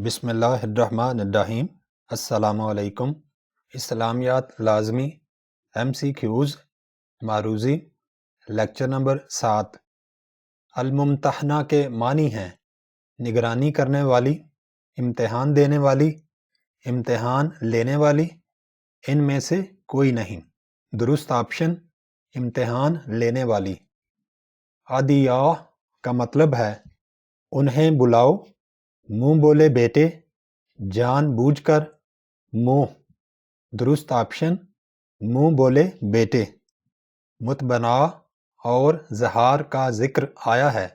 بسم اللہ الرحمن الرحیم۔ السلام علیکم۔ اسلامیات لازمی MCQs معروضی لیکچر نمبر 7۔ الممتحنہ کے معنی ہیں نگرانی کرنے والی، امتحان دینے والی، امتحان لینے والی، ان میں سے کوئی نہیں۔ درست آپشن امتحان لینے والی۔ عدیاء کا مطلب ہے انہیں بلاؤ، منہ بولے بیٹے، جان بوجھ کر، منہ۔ درست آپشن منہ بولے بیٹے۔ متبنع اور زہار کا ذکر آیا ہے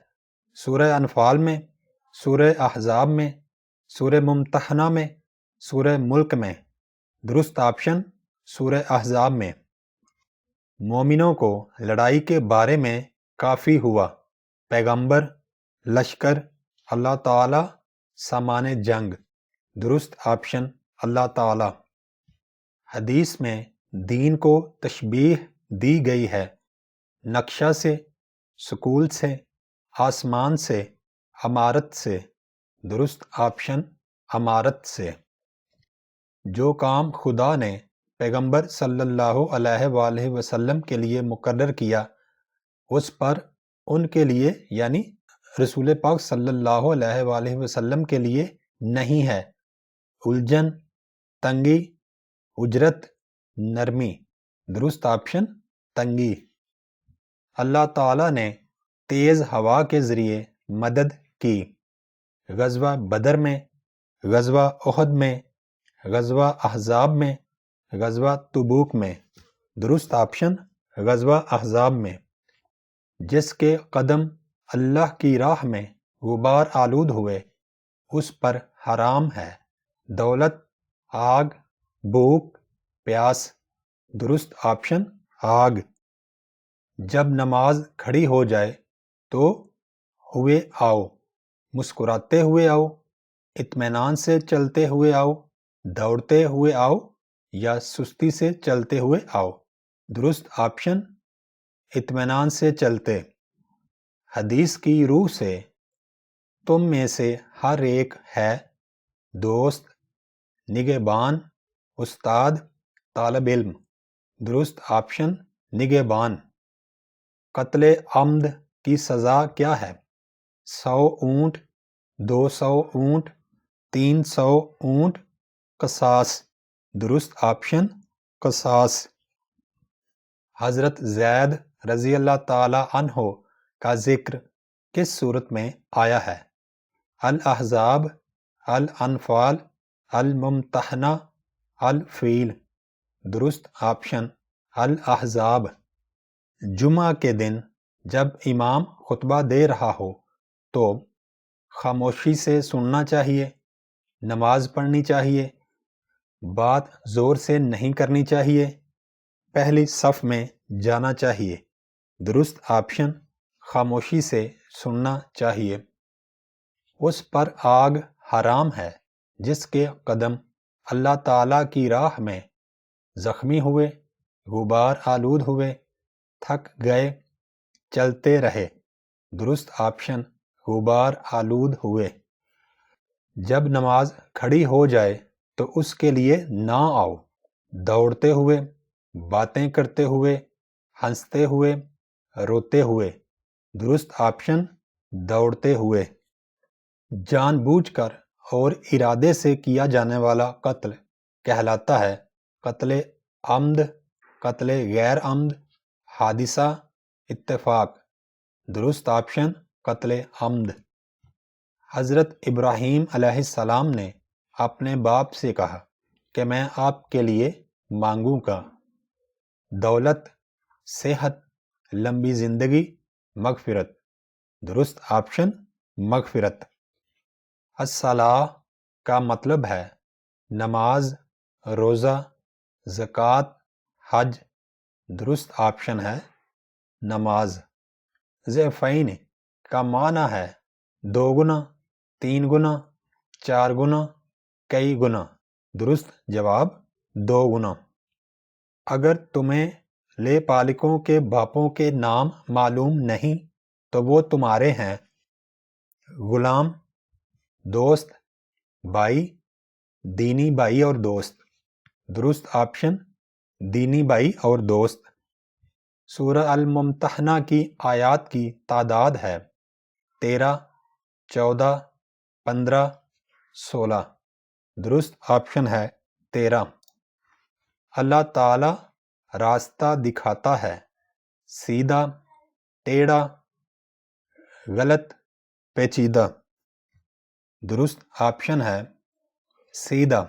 سورہ انفال میں، سورہ احزاب میں، سورہ ممتحنہ میں، سورہ ملک میں۔ درست آپشن سورہ احزاب میں۔ مومنوں کو لڑائی کے بارے میں کافی ہوا پیغمبر، لشکر، اللہ تعالی، سامان جنگ۔ درست آپشن اللہ تعالی۔ حدیث میں دین کو تشبیہ دی گئی ہے نقشہ سے، سکول سے، آسمان سے، عمارت سے۔ درست آپشن عمارت سے۔ جو کام خدا نے پیغمبر صلی اللہ علیہ وآلہ وسلم کے لیے مقرر کیا اس پر ان کے لیے یعنی رسول پاک صلی اللہ علیہ وآلہ وسلم کے لیے نہیں ہے۔ الجھن، تنگی، اجرت، نرمی۔ درست آپشن تنگی۔ اللہ تعالیٰ نے تیز ہوا کے ذریعے مدد کی غزوہ بدر میں، غزوہ احد میں، غزوہ احزاب میں، غزوہ تبوک میں۔ درست آپشن غزوہ احزاب میں۔ جس کے قدم اللہ کی راہ میں غبار آلود ہوئے اس پر حرام ہے دولت، آگ، بھوک، پیاس۔ درست آپشن آگ۔ جب نماز کھڑی ہو جائے تو ہوئے آؤ، مسکراتے ہوئے آؤ، اطمینان سے چلتے ہوئے آؤ، دوڑتے ہوئے آؤ یا سستی سے چلتے ہوئے آؤ۔ درست آپشن اطمینان سے چلتے۔ حدیث کی روح سے تم میں سے ہر ایک ہے دوست، نگہبان، استاد، طالب علم۔ درست آپشن نگہبان۔ قتل عمد کی سزا کیا ہے؟ 100 اونٹ، 200 اونٹ، 300 اونٹ، قصاص۔ درست آپشن قصاص۔ حضرت زید رضی اللہ تعالی عنہ کا ذکر کس صورت میں آیا ہے؟ الاحزاب، الانفال، الممتحنہ، الفیل۔ درست آپشن الاحزاب۔ جمعہ کے دن جب امام خطبہ دے رہا ہو تو خاموشی سے سننا چاہیے، نماز پڑھنی چاہیے، بات زور سے نہیں کرنی چاہیے، پہلی صف میں جانا چاہیے۔ درست آپشن خاموشی سے سننا چاہیے۔ اس پر آگ حرام ہے جس کے قدم اللہ تعالیٰ کی راہ میں زخمی ہوئے، غبار آلود ہوئے، تھک گئے، چلتے رہے۔ درست آپشن غبار آلود ہوئے۔ جب نماز کھڑی ہو جائے تو اس کے لیے نہ آؤ، دوڑتے ہوئے، باتیں کرتے ہوئے، ہنستے ہوئے، روتے ہوئے۔ درست آپشن دوڑتے ہوئے۔ جان بوجھ کر اور ارادے سے کیا جانے والا قتل کہلاتا ہے قتل عمد، قتل غیر عمد، حادثہ، اتفاق۔ درست آپشن قتل عمد۔ حضرت ابراہیم علیہ السلام نے اپنے باپ سے کہا کہ میں آپ کے لیے مانگوں گا دولت، صحت، لمبی زندگی، مغفرت۔ درست آپشن مغفرت۔ الصلاۃ کا مطلب ہے نماز، روزہ، زکوٰۃ، حج۔ درست آپشن ہے نماز۔ ضعفین کا معنی ہے 2 گنا، 3 گنا، 4 گنا، کئی گنا۔ درست جواب 2 گنا۔ اگر تمہیں لے پالکوں کے باپوں کے نام معلوم نہیں تو وہ تمہارے ہیں غلام، دوست، بھائی، دینی بھائی اور دوست، درست آپشن دینی بھائی اور دوست۔ سورہ الممتحنہ کی آیات کی تعداد ہے 13، 14، 15، 16۔ درست آپشن ہے 13۔ اللہ تعالی راستہ دکھاتا ہے، سیدھا، ٹیڑھا، غلط، پیچیدہ۔ درست آپشن ہے سیدھا۔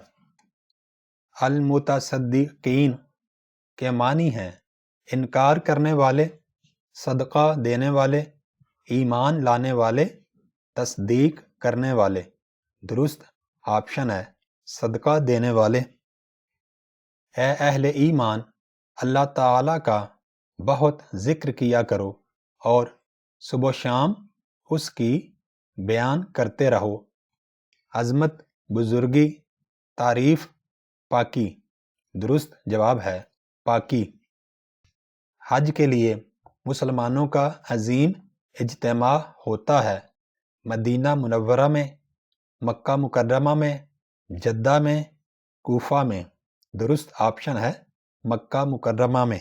المتصدقین کے معنی ہیں انکار کرنے والے، صدقہ دینے والے، ایمان لانے والے، تصدیق کرنے والے۔ درست آپشن ہے صدقہ دینے والے۔ اے اہل ایمان، اللہ تعالیٰ کا بہت ذکر کیا کرو اور صبح و شام اس کی بیان کرتے رہو۔ عظمت، بزرگی، تعریف، پاکی۔ درست جواب ہے پاکی۔ حج کے لیے مسلمانوں کا عظیم اجتماع ہوتا ہے مدینہ منورہ میں، مکہ مکرمہ میں، جدہ میں، کوفہ میں۔ درست آپشن ہے مکہ مکرمہ میں۔